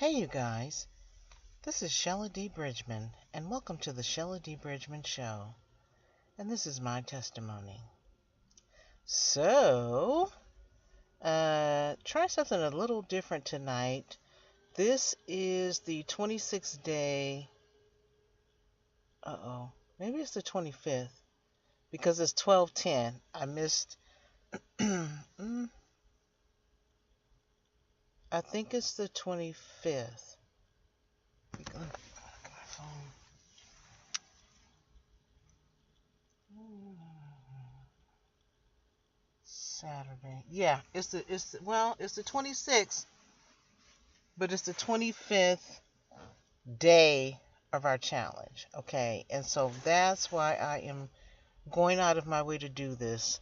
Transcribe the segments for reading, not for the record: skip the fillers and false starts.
Hey you guys, this is Shella D. Bridgman, and welcome to the Shella D. Bridgman Show. And this is my testimony. So, try something a little different tonight. This is the 26th day. Maybe it's the 25th, because it's 12:10. I missed. I think it's the 25th. Saturday. Yeah, it's the 26th, but it's the 25th day of our challenge. Okay, and so that's why I am going out of my way to do this.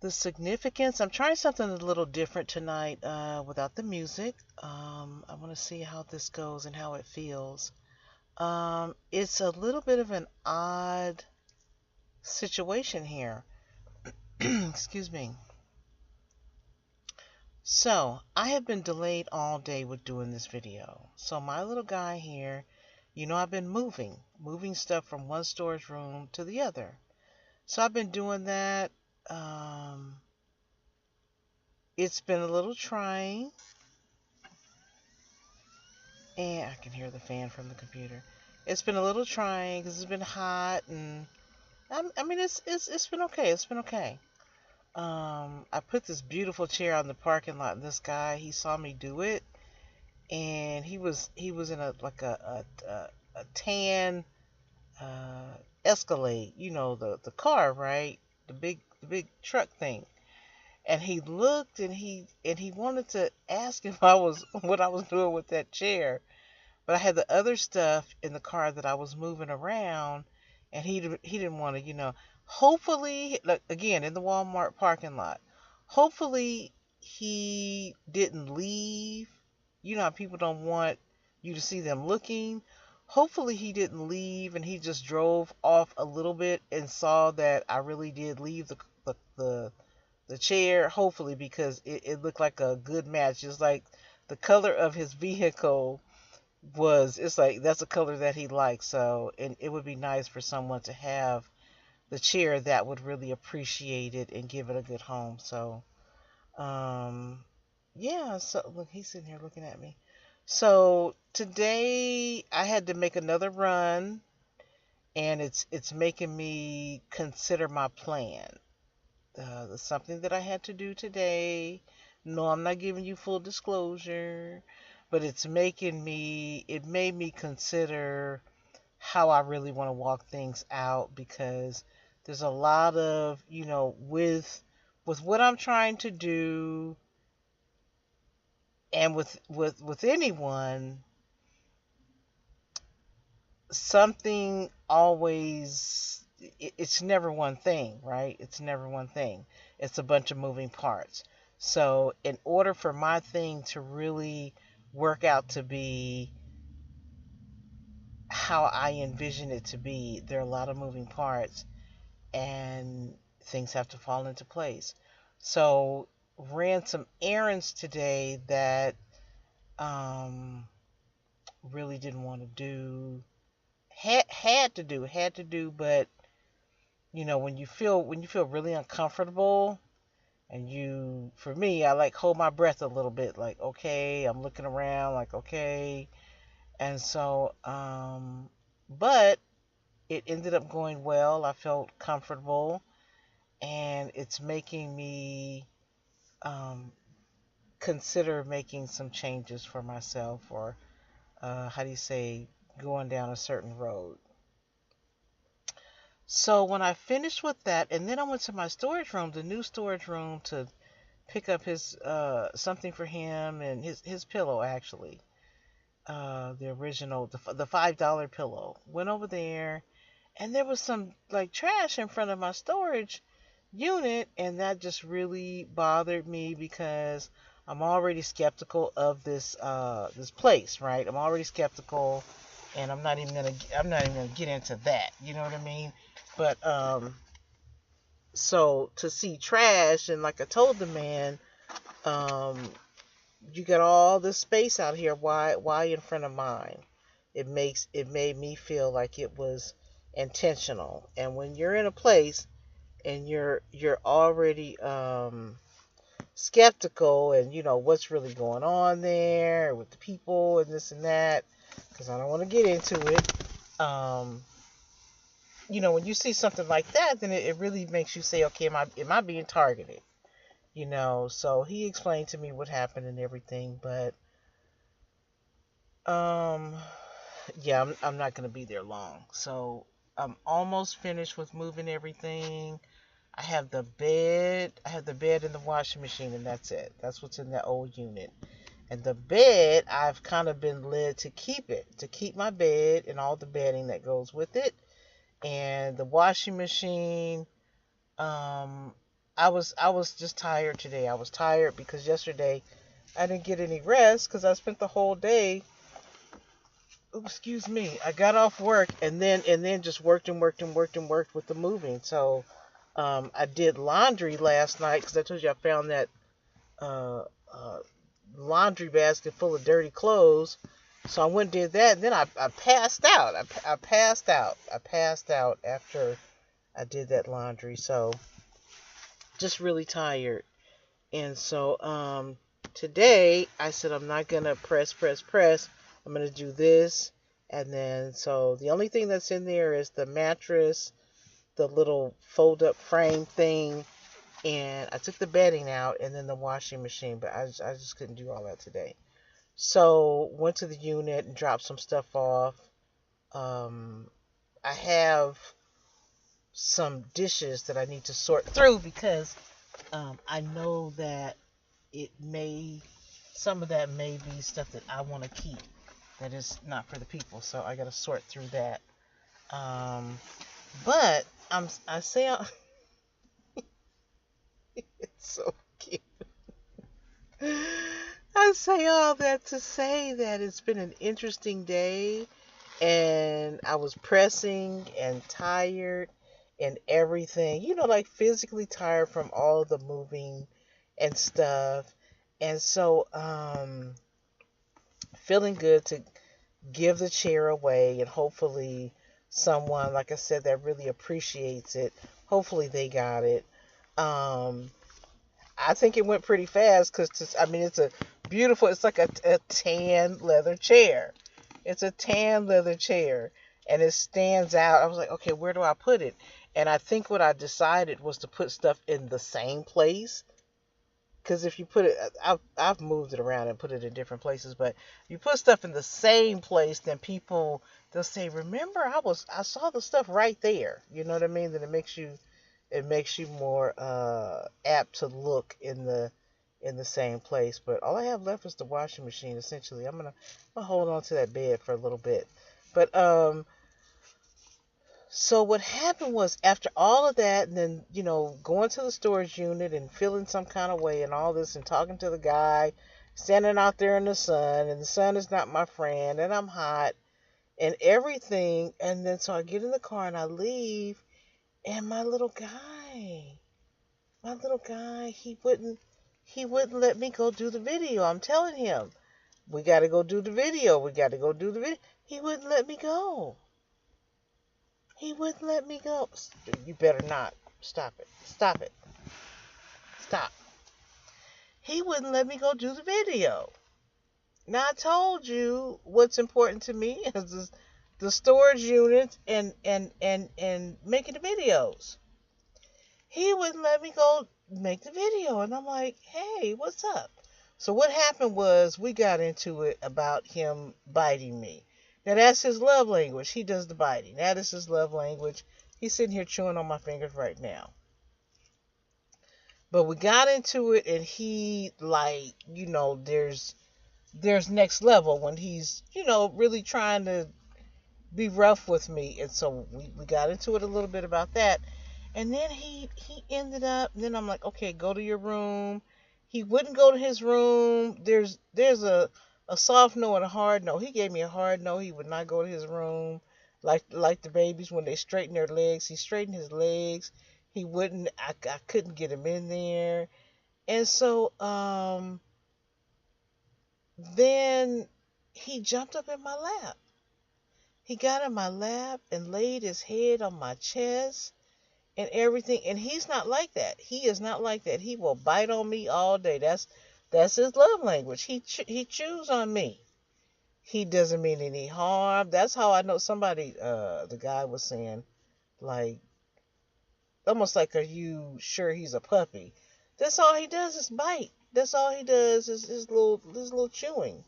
The significance, I'm trying something a little different tonight without the music. I want to see how this goes and how it feels. It's a little bit of an odd situation here. Excuse me. So, I have been delayed all day with doing this video. So my little guy here, I've been moving stuff from one storage room to the other. So I've been doing that. It's been a little trying. And I can hear the fan from the computer. It's been a little trying because it's been hot, and it's been okay. It's been okay. I put this beautiful chair out in the parking lot, and this guy, he saw me do it, and he was in a tan Escalade, the car, right? The big truck thing. And he looked, and he wanted to ask if what I was doing with that chair, but I had the other stuff in the car that I was moving around, and he didn't want to, Hopefully, like, again, in the Walmart parking lot, hopefully he didn't leave. You know how people don't want you to see them looking. Hopefully he didn't leave, and he just drove off a little bit and saw that I really did leave the chair. Hopefully, because it looked like a good match. It's like the color of his vehicle it's like that's a color that he likes. So, and it would be nice for someone to have the chair that would really appreciate it and give it a good home. So, yeah, so look, he's sitting here looking at me. So today I had to make another run, and it's making me consider my plan. Something that I had to do today. No, I'm not giving you full disclosure, but it made me consider how I really want to walk things out, because there's a lot of, with what I'm trying to do, and with anyone, something always, it's never one thing, right? It's never one thing. It's a bunch of moving parts. So in order for my thing to really work out to be how I envision it to be, there are a lot of moving parts, and things have to fall into place. So ran some errands today that really didn't want to do. Had to do, but when you feel really uncomfortable, and for me, I like hold my breath a little bit, like, okay, I'm looking around, like, okay. And so but it ended up going well. I felt comfortable, and it's making me consider making some changes for myself, or how do you say, going down a certain road. So when I finished with that, and then I went to my storage room, the new storage room, to pick up his something for him, and his pillow, actually, the original, the $5 pillow. Went over there, and there was some like trash in front of my storage unit, and that just really bothered me, because I'm already skeptical of this place, right? I'm already skeptical, and I'm not even gonna get into that. You know what I mean? But so to see trash, and like I told the man, you got all this space out here. Why in front of mine? It made me feel like it was intentional. And when you're in a place and you're already skeptical, and you know what's really going on there with the people and this and that, because I don't want to get into it. When you see something like that, then it really makes you say, okay, am I being targeted? So he explained to me what happened and everything, but um yeah, I'm not gonna be there long. So I'm almost finished with moving everything. I have the bed and the washing machine, and that's it. That's what's in that old unit. And the bed, I've kind of been led to keep my bed and all the bedding that goes with it. And the washing machine, um, I was just tired today. I was tired because yesterday I didn't get any rest because I spent the whole day. Oh, excuse me. I got off work and then just worked and worked and worked and worked with the moving. So I did laundry last night because I told you I found that uh, uh, laundry basket full of dirty clothes. So I went and did that, and then I passed out. I passed out. I passed out after I did that laundry. So just really tired. And so today I said I'm not gonna press. I'm gonna do this, and then so the only thing that's in there is the mattress, the little fold up frame thing, and I took the bedding out, and then the washing machine. But I just couldn't do all that today. So went to the unit and dropped some stuff off. Um, I have some dishes that I need to sort through because I know that it may some of that may be stuff that I want to keep that is not for the people. So I got to sort through that. Um, but I say it's so cute. I say all that to say that it's been an interesting day, and I was pressing and tired and everything. Like physically tired from all the moving and stuff. And so feeling good to give the chair away, and hopefully someone, like I said, that really appreciates it, hopefully they got it. Um I think it went pretty fast because, I mean, it's like a tan leather chair. It's a tan leather chair, and it stands out. I was like, okay, where do I put it? And I think what I decided was to put stuff in the same place. Because if you put it, I've moved it around and put it in different places, but you put stuff in the same place, then people, they'll say, remember, I saw the stuff right there. You know what I mean? Then it makes you more apt to look in the same place. But all I have left is the washing machine. Essentially, I'm gonna hold on to that bed for a little bit. But so what happened was, after all of that, and then going to the storage unit and feeling some kind of way and all this, and talking to the guy, standing out there in the sun, and the sun is not my friend, and I'm hot and everything. And then so I get in the car and I leave, and my little guy, he wouldn't let me go do the video. I'm telling him, we got to go do the video. We got to go do the video. He wouldn't let me go. He wouldn't let me go. You better not. Stop it. Stop it. Stop. He wouldn't let me go do the video. Now I told you what's important to me is the storage units and making the videos. He wouldn't let me go make the video, and I'm like, hey, what's up? So what happened was we got into it about him biting me. Now that's his love language. He does the biting. That is his love language. He's sitting here chewing on my fingers right now. But we got into it, and he, like, there's next level when he's, really trying to be rough with me. And so we got into it a little bit about that. And then he ended up, and then I'm like, okay, go to your room. He wouldn't go to his room. There's a soft no and a hard no. He gave me a hard no. He would not go to his room. Like the babies when they straighten their legs. He straightened his legs. He wouldn't. I couldn't get him in there. And so then he jumped up in my lap. He got in my lap and laid his head on my chest and everything. And he's not like that. He is not like that. He will bite on me all day. That's his love language. He chews on me. He doesn't mean any harm. That's how I know somebody. The guy was saying, like, almost like, are you sure he's a puppy? That's all he does is bite. That's all he does is his little chewing,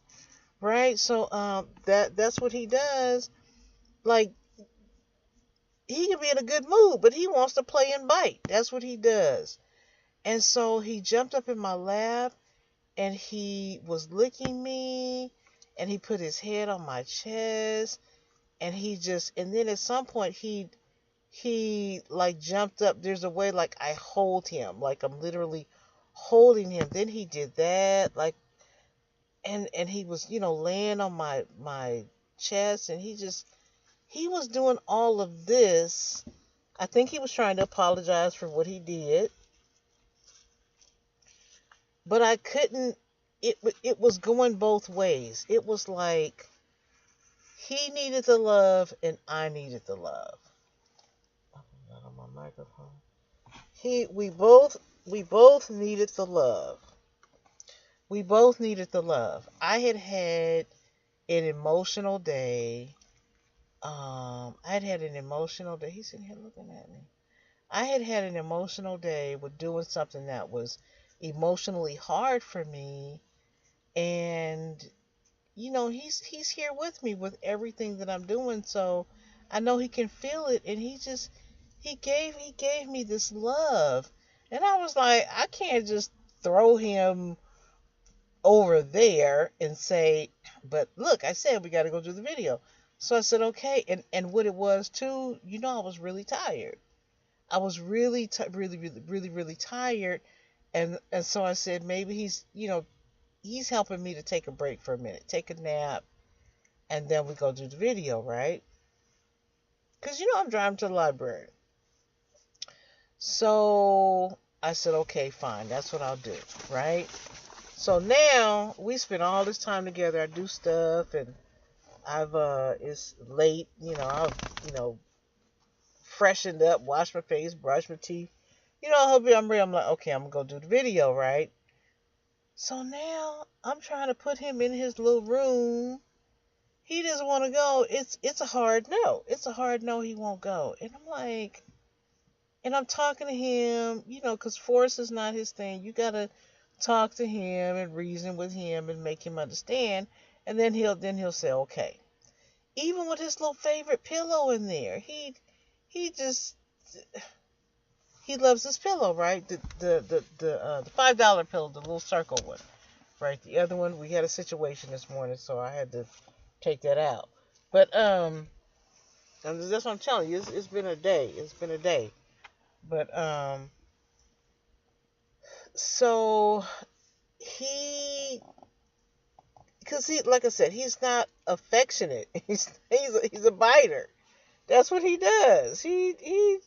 right? So that's what he does. Like, he can be in a good mood, but he wants to play and bite. That's what he does. And so he jumped up in my lap and he was licking me and he put his head on my chest and and then at some point he like jumped up. There's a way like I hold him, like I'm literally holding him. Then he did that, like, and he was, laying on my chest, and he was doing all of this. I think he was trying to apologize for what he did, but I couldn't. It was going both ways. It was like he needed the love and I needed the love. Not on my microphone. We both needed the love. We both needed the love. I had an emotional day. I'd had an emotional day. He's sitting here looking at me. I had an emotional day with doing something that was emotionally hard for me, and he's here with me with everything that I'm doing, so I know he can feel it, and he gave me this love, and I was like, I can't just throw him over there and say, but look, I said we got to go do the video. So I said, okay. And what it was too, I was really tired. I was really, really, really, really, really tired. And so I said, maybe he's helping me to take a break for a minute, take a nap, and then we go do the video, right? Because, I'm driving to the library. So I said, okay, fine. That's what I'll do, right? So now we spend all this time together. I do stuff, and it's late. I've, freshened up, washed my face, brushed my teeth. I'm ready. I'm like, okay, I'm gonna go do the video, right? So now I'm trying to put him in his little room. He doesn't want to go. It's a hard no. It's a hard no. He won't go. And I'm like, and I'm talking to him, because force is not his thing. You gotta talk to him and reason with him and make him understand, and then he'll say okay. Even with his little favorite pillow in there, he loves his pillow, right? The $5 pillow, the little circle one, right? The other one, we had a situation this morning, so I had to take that out. But and that's what I'm telling you. It's been a day. It's been a day. But so because like I said, he's not affectionate. He's a biter. That's what he does. He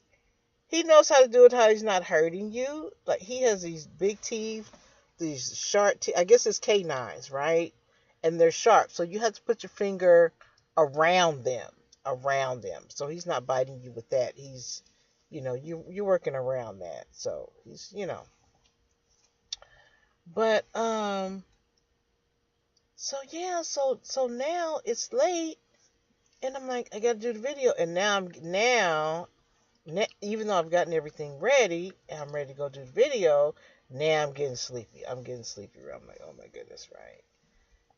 knows how to do it. How he's not hurting you. Like, he has these big teeth, these sharp teeth. I guess it's canines, right? And they're sharp, so you have to put your finger around them. So he's not biting you with that. He's, you're working around that. So he's, But so yeah, so now it's late, and I'm like, I gotta do the video, and now even though I've gotten everything ready and I'm ready to go do the video, now I'm getting sleepy. I'm like, oh my goodness, right?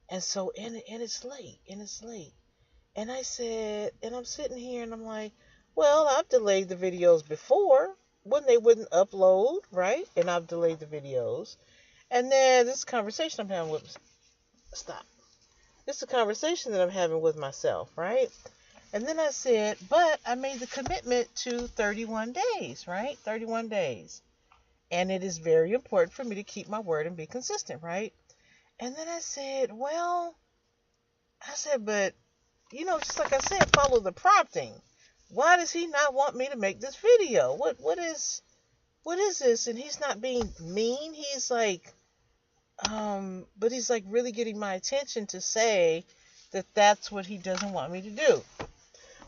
And so and it's late, and I said, and I'm sitting here, and I'm like, well, I've delayed the videos before when they wouldn't upload, right? And I've delayed the videos. And then this conversation I'm having with This is a conversation that I'm having with myself, right? And then I said, but I made the commitment to 31 days, right? 31 days. And it is very important for me to keep my word and be consistent, right? And then I said, but, just like I said, follow the prompting. Why does he not want me to make this video? What is this? And he's not being mean. He's like, but he's like really getting my attention to say that that's what he doesn't want me to do.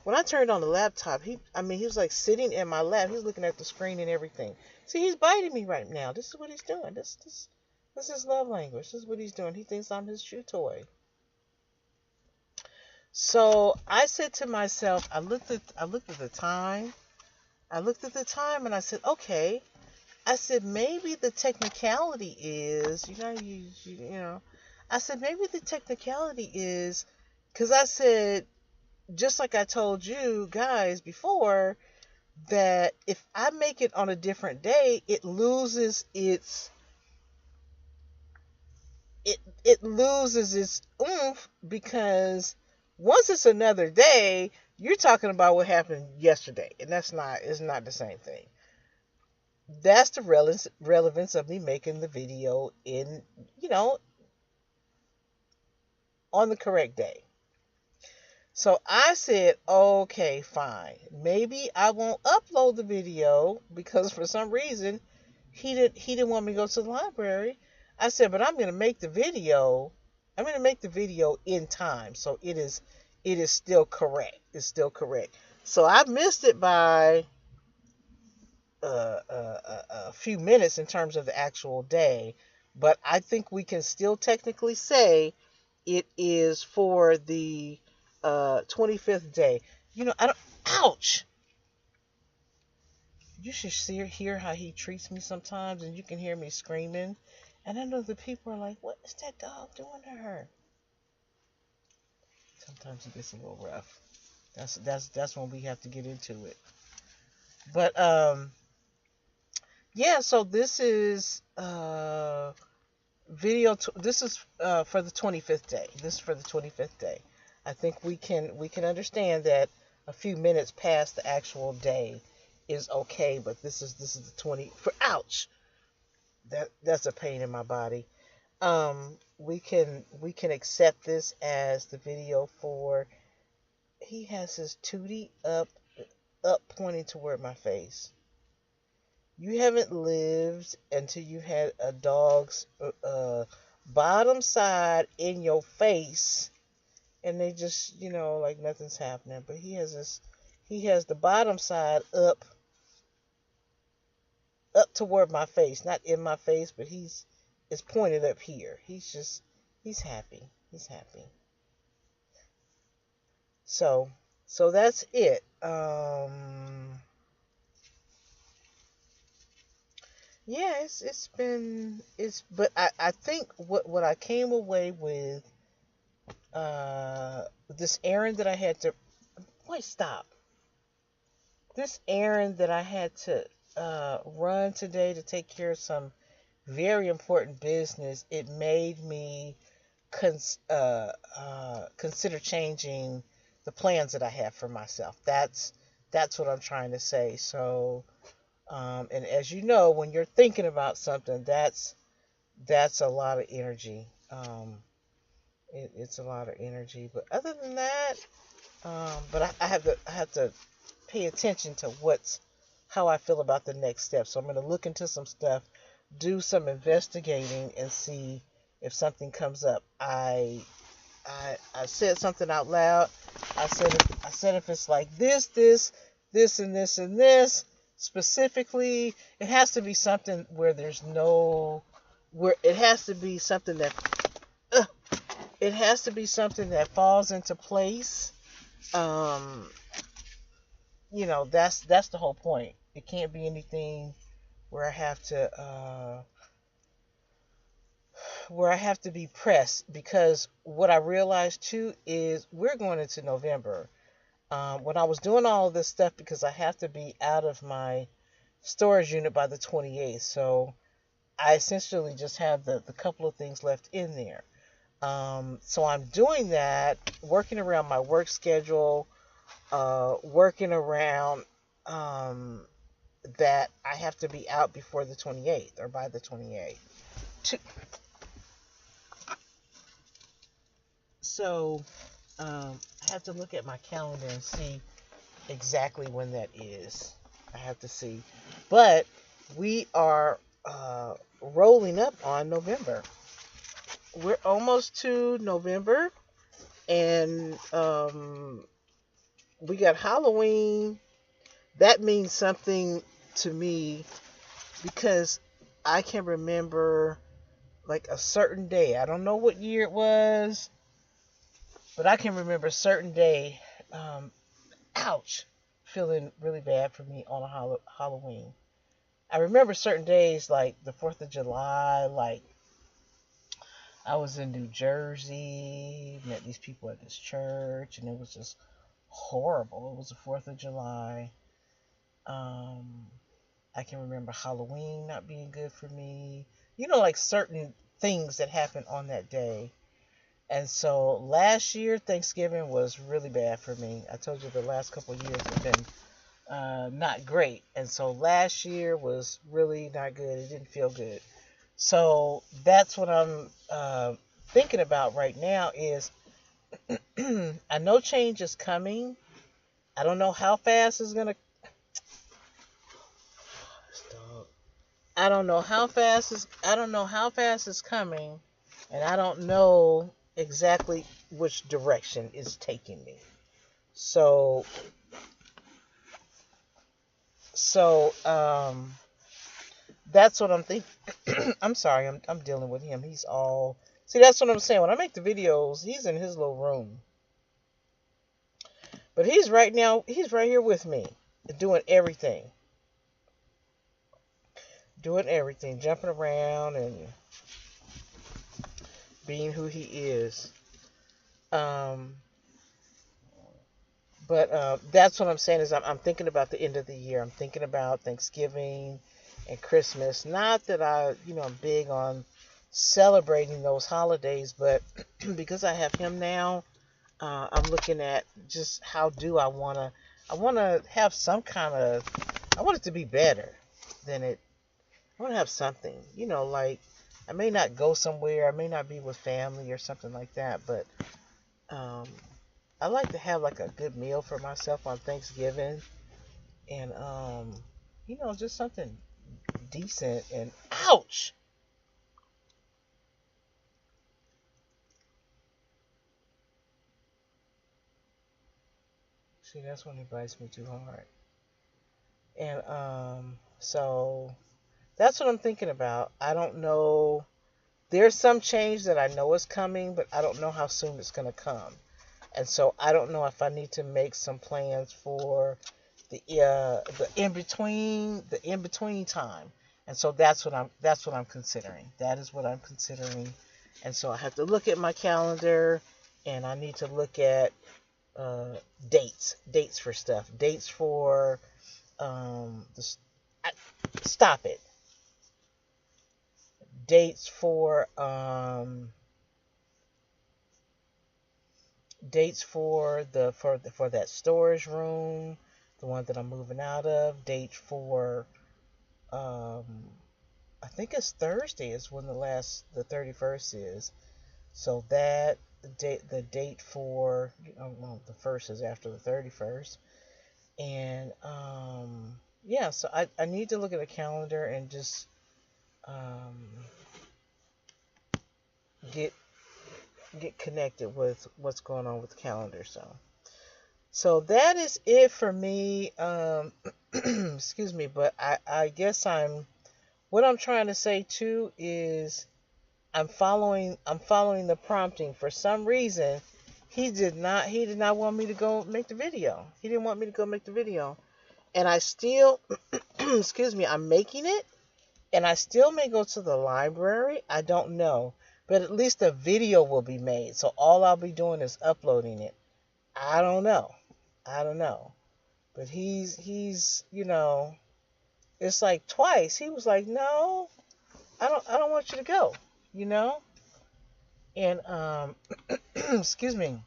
When I turned on the laptop, he was like sitting in my lap. He's looking at the screen and everything. See, he's biting me right now. This is what he's doing. This is love language. This is what he's doing. He thinks I'm his chew toy. So I said to myself, I looked at the time. I looked at the time and I said, okay. I said maybe the technicality is, you know. I said maybe the technicality is, because I said, just like I told you guys before, that if I make it on a different day, it loses its oomph, because once it's another day, you're talking about what happened yesterday, and it's not the same thing. That's the relevance of me making the video in, on the correct day. So I said, okay, fine. Maybe I won't upload the video because for some reason he didn't want me to go to the library. I said, but I'm going to make the video. I'm going to make the video in time, so it is still correct. It's still correct. So I missed it by a few minutes in terms of the actual day, but I think we can still technically say it is for the 25th day. I don't. Ouch! You should hear how he treats me sometimes, and you can hear me screaming. And I know the people are like, "What is that dog doing to her?" Sometimes he gets a little rough. That's when we have to get into it. But yeah. So this is video. This is for the 25th day. This is for the 25th day. I think we can understand that a few minutes past the actual day is okay, but this is the 20 for ouch. That's a pain in my body. We can accept this as the video for, he has his tootie up pointing toward my face. You haven't lived until you had a dog's bottom side in your face, and they just, like nothing's happening. But he has the bottom side up toward my face, not in my face, but it's pointed up here. He's happy. He's happy. So that's it. Yeah, but I think what I came away with, this errand that I had to, wait, stop. This errand that I had to run today to take care of some very important business, it made me consider changing the plans that I have for myself. That's what I'm trying to say. So, and as you know, when you're thinking about something, that's a lot of energy. It's a lot of energy. But other than that, but I have to pay attention to how I feel about the next step. So I'm going to look into some stuff, do some investigating, and see if something comes up. I said something out loud. I said if it's like this, and this, and this, specifically, it has to be something where it has to be something that falls into place. That's the whole point. It can't be anything where I have to be pressed, because what I realized too is we're going into November. When I was doing all of this stuff, because I have to be out of my storage unit by the 28th, so I essentially just have the couple of things left in there. So I'm doing that, working around my work schedule, working around that I have to be out before the 28th or by the 28th. So I have to look at my calendar and see exactly when that is. I have to see. But we are rolling up on November. we're almost to November, and we got Halloween. That means something to me because I can remember like a certain day. I don't know what year it was, but I can remember a certain day. Um, ouch, feeling really bad for me on a Halloween. I remember certain days like the 4th of July, like I was in New Jersey, met these people at this church, and it was just horrible. It was the 4th of July. Um, I can remember Halloween not being good for me. Like certain things that happened on that day. And so last year, Thanksgiving was really bad for me. I told you the last couple of years have been not great. And so last year was really not good. It didn't feel good. So that's what I'm thinking about right now is I know change is coming. I don't know how fast it's going to. I don't know how fast it's coming, and I don't know exactly which direction it's taking me. So that's what I'm thinking. I'm sorry, I'm dealing with him. He's all see. That's what I'm saying. When I make the videos, he's in his little room, but he's right here with me, doing everything, jumping around and being who he is. But that's what I'm saying is I'm thinking about the end of the year. I'm thinking about Thanksgiving and Christmas. Not that I'm big on celebrating those holidays, but because I have him now, I'm looking at just how do I want to have some kind of, I want it to be better than it, I want to have something, like I may not go somewhere, I may not be with family or something like that, but um, I like to have like a good meal for myself on Thanksgiving, and just something decent. And ouch, see that's when he bites me too hard. And so that's what I'm thinking about. I don't know. There's some change that I know is coming, but I don't know how soon it's going to come. And so I don't know if I need to make some plans for the in between time. And so that's what I'm considering. That is what I'm considering. And so I have to look at my calendar, and I need to look at uh, dates for stuff, dates for the, I, stop it, dates for that storage room, the one that I'm moving out of. Date for um, I think it's Thursday is when the 31st is. So that the date for well, the first is after the 31st, and yeah. So I need to look at the calendar and just um, get connected with what's going on with the calendar. So that is it for me. Excuse me, but I guess what I'm trying to say too is I'm following the prompting. For some reason, he did not want me to go make the video. He didn't want me to go make the video. And I still excuse me, I'm making it, and I still may go to the library. I don't know. But at least a video will be made. So all I'll be doing is uploading it. I don't know. I don't know. But he's it's like twice. He was like, "No, I don't want you to go." You know? And excuse me.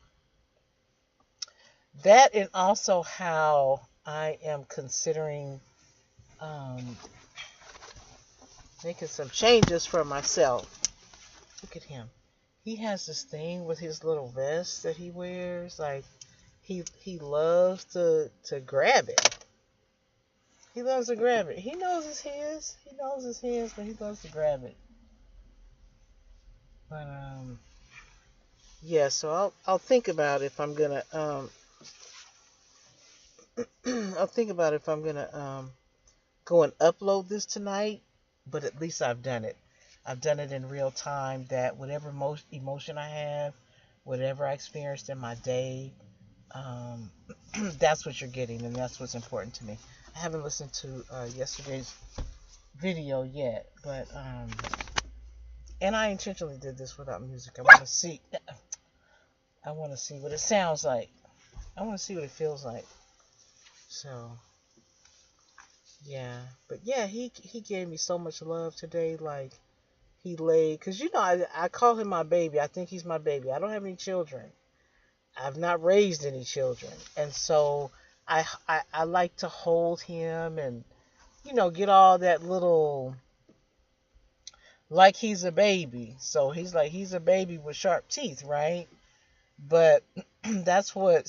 That, and also how I am considering um making some changes for myself. Look at him. He has this thing with his little vest that he wears. Like he loves to grab it. He loves to grab it. He knows it's his. He knows it's his, but he loves to grab it. But yeah. So I'll think about if I'm gonna I'll think about if I'm gonna go and upload this tonight. But at least I've done it. I've done it in real time. That whatever emotion I have, whatever I experienced in my day, um, that's what you're getting, and that's what's important to me. I haven't listened to yesterday's video yet, but and I intentionally did this without music. I want to see what it sounds like. I want to see what it feels like. So yeah, but yeah, he gave me so much love today. Like he laid, cause I call him my baby. I think he's my baby. I don't have any children. I've not raised any children, and so I like to hold him and get all that little, like he's a baby. So he's a baby with sharp teeth, right? But that's what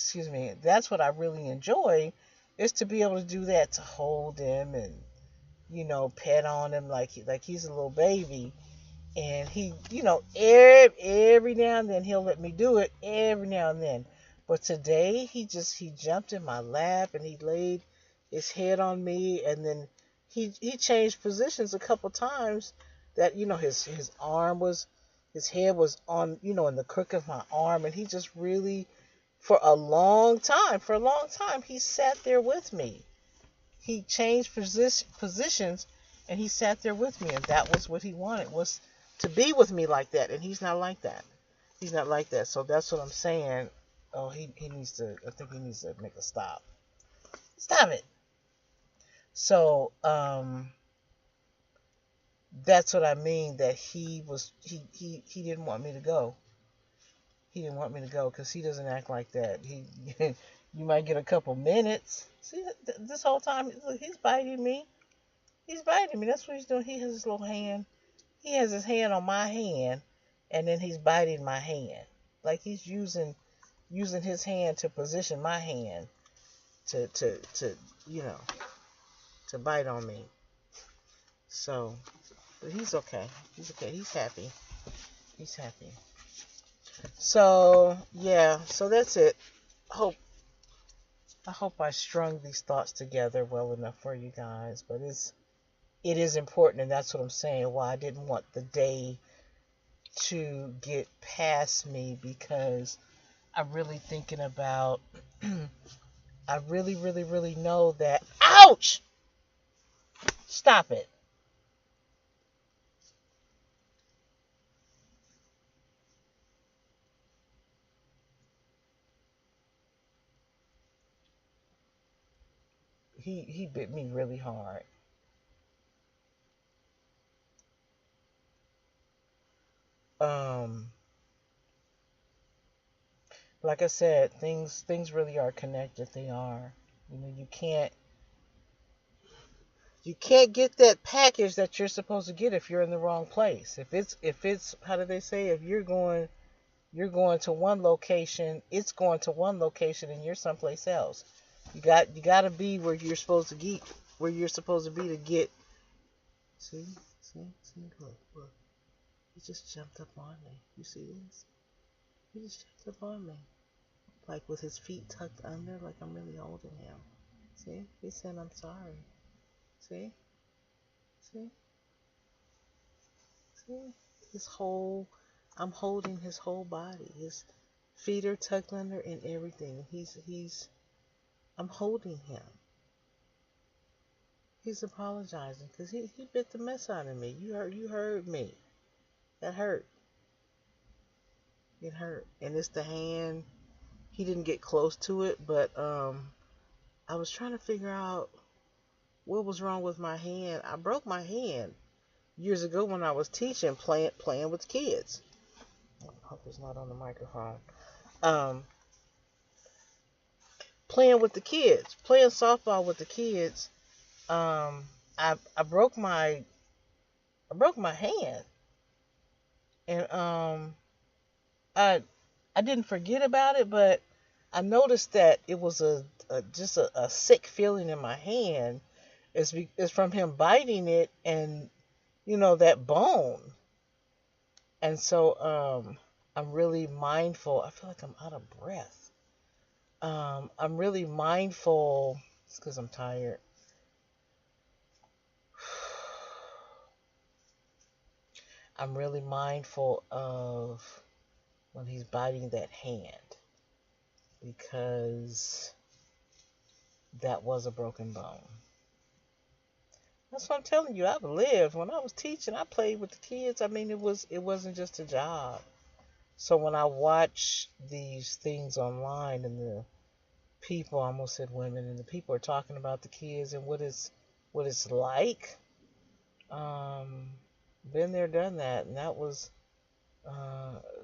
I really enjoy, is to be able to do that, to hold him and pet on him like he's a little baby. And he, every now and then he'll let me do it every now and then. But today he jumped in my lap and he laid his head on me, and then he changed positions a couple times. That his head was on in the crook of my arm, and he just really, for a long time he sat there with me. He changed positions, and he sat there with me, and that was what he wanted, was to be with me like that. And he's not like that. He's not like that. So that's what I'm saying. Oh, he needs to. I think he needs to make a stop. Stop it. So that's what I mean. That he didn't want me to go. He didn't want me to go because he doesn't act like that. You might get a couple minutes. See, this whole time, look, he's biting me. He's biting me. That's what he's doing. He has his little hand. He has his hand on my hand, and then he's biting my hand. Like he's using his hand to position my hand to you know to bite on me. So, but he's okay. He's okay. He's happy. He's happy. So yeah. So that's it. Hope I hope I strung these thoughts together well enough for you guys. But it is important, and that's what I'm saying. Why I didn't want the day to get past me, because I'm really thinking about. I really, really, really know that. Ouch! Stop it. He bit me really hard. Um, like I said, things really are connected. They are. You can't get that package that you're supposed to get if you're in the wrong place. If it's how do they say, if you're going to one location, it's going to one location and you're someplace else. You got to be where you're supposed to get, where you're supposed to be to get. See, see, look. He just jumped up on me. You see this? He just jumped up on me, like with his feet tucked under, like I'm really holding him. See? He said I'm sorry. See? See? See? His whole, I'm holding his whole body. His feet are tucked under and everything. I'm holding him. He's apologizing because he bit the mess out of me. You heard me. That hurt. It hurt. And it's the hand. He didn't get close to it, but I was trying to figure out what was wrong with my hand. I broke my hand years ago when I was teaching, playing with kids. I hope it's not on the microphone. Um, Playing with the kids, playing softball with the kids. Um, I broke my hand, and I I didn't forget about it, but I noticed that it was just a sick feeling in my hand. It's from him biting it, and that bone. And so I'm really mindful. I feel like I'm out of breath. I'm really mindful. It's because I'm tired. I'm really mindful of when he's biting that hand because that was a broken bone. That's what I'm telling you. I've lived. When I was teaching, I played with the kids. I mean, it wasn't just a job. So when I watch these things online and the people, I almost said women, and the people are talking about the kids and what it's like. Um, been there, done that, and that was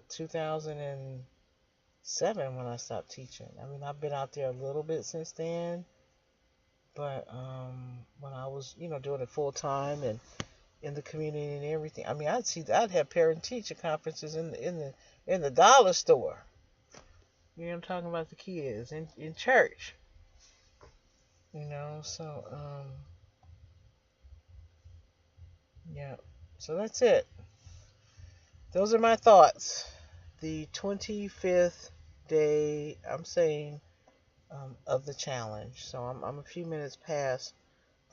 2007 when I stopped teaching. I mean, I've been out there a little bit since then, but when I was, doing it full time and in the community and everything, I mean, I'd have parent teacher conferences in the dollar store. You know, I'm talking about the kids in church. So yeah. So that's it. Those are my thoughts. The 25th day, I'm saying, of the challenge. So I'm a few minutes past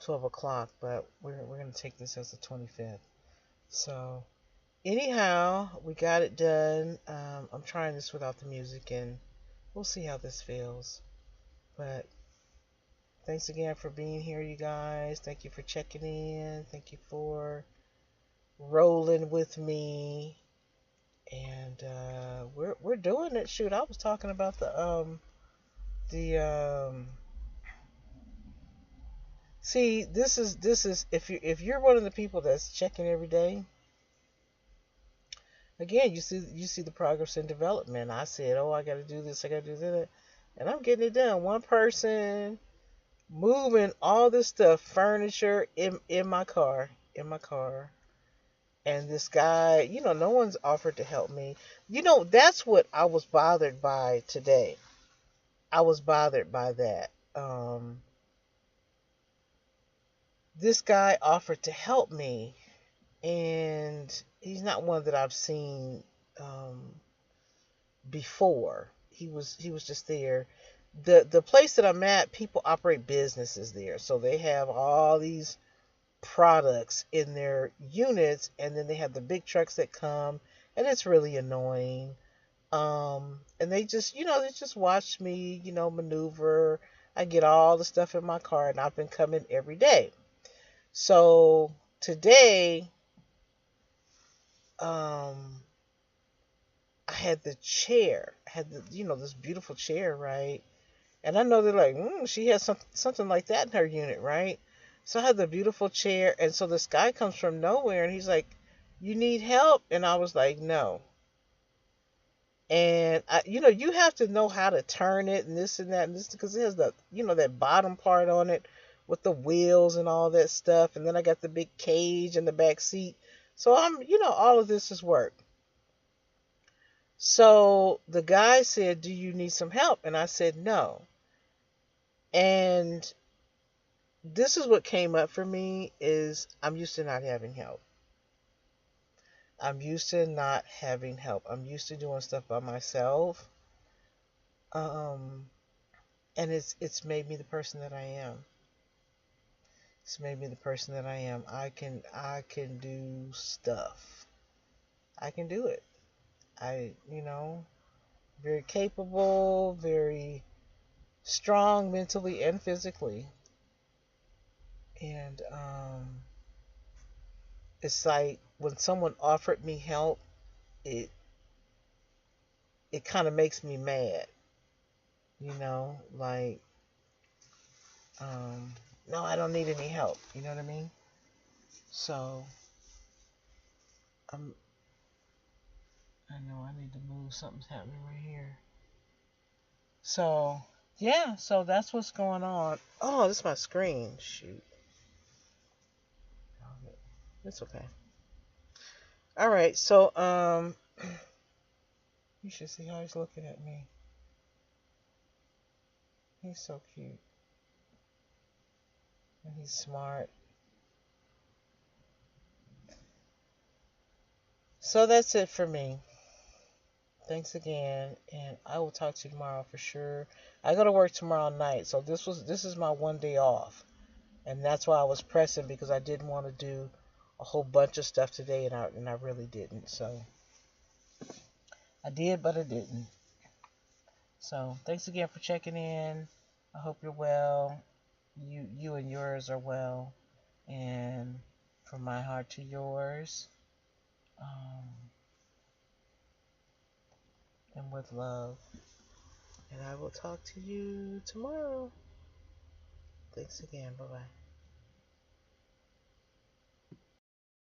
12 o'clock, but we're going to take this as the 25th. So, anyhow, we got it done. I'm trying this without the music, and we'll see how this feels. But thanks again for being here, you guys. Thank you for checking in. Thank you for rolling with me. And we're doing it. Shoot, I was talking about the see, this is if you're one of the people that's checking every day, again, you see the progress and development. I said, oh, I got to do this, I got to do that, and I'm getting it done. One person moving all this stuff, furniture in my car, and this guy, no one's offered to help me. That's what I was bothered by today. I was bothered by that. This guy offered to help me, and he's not one that I've seen before. He was just there. The place that I'm at, people operate businesses there, so they have all these products in their units, and then they have the big trucks that come, and it's really annoying. And they just watch me, maneuver. I get all the stuff in my car, and I've been coming every day. So today, um, I had the chair. I had this beautiful chair, right? And I know they're like, she has something like that in her unit, right? So I had the beautiful chair, and so this guy comes from nowhere, and he's like, "You need help?" And I was like, "No." And you have to know how to turn it and this and that and this because it has that bottom part on it with the wheels and all that stuff. And then I got the big cage in the back seat. So all of this is work. So the guy said, "Do you need some help?" And I said, "No." And this is what came up for me is I'm used to not having help. I'm used to not having help. I'm used to doing stuff by myself. Um, and it's made me the person that I am. It's made me the person that I am. I can do stuff. I can do it. Very capable, very strong mentally and physically. And it's like when someone offered me help, it it kind of makes me mad. Like um, no, I don't need any help. You know what I mean? So I'm. I know I need to move. Something's happening right here. So yeah, so that's what's going on. Oh, this is my screen. Shoot, it's okay. All right, so you should see how he's looking at me. He's so cute and he's smart. So that's it for me. Thanks again, and I will talk to you tomorrow for sure. I go to work tomorrow night, so this is my one day off, and that's why I was pressing because I didn't want to do a whole bunch of stuff today, and I really didn't. So I did, but I didn't. So thanks again for checking in. I hope you're well. You and yours are well, and from my heart to yours, um, and with love. And I will talk to you tomorrow. Thanks again. Bye bye.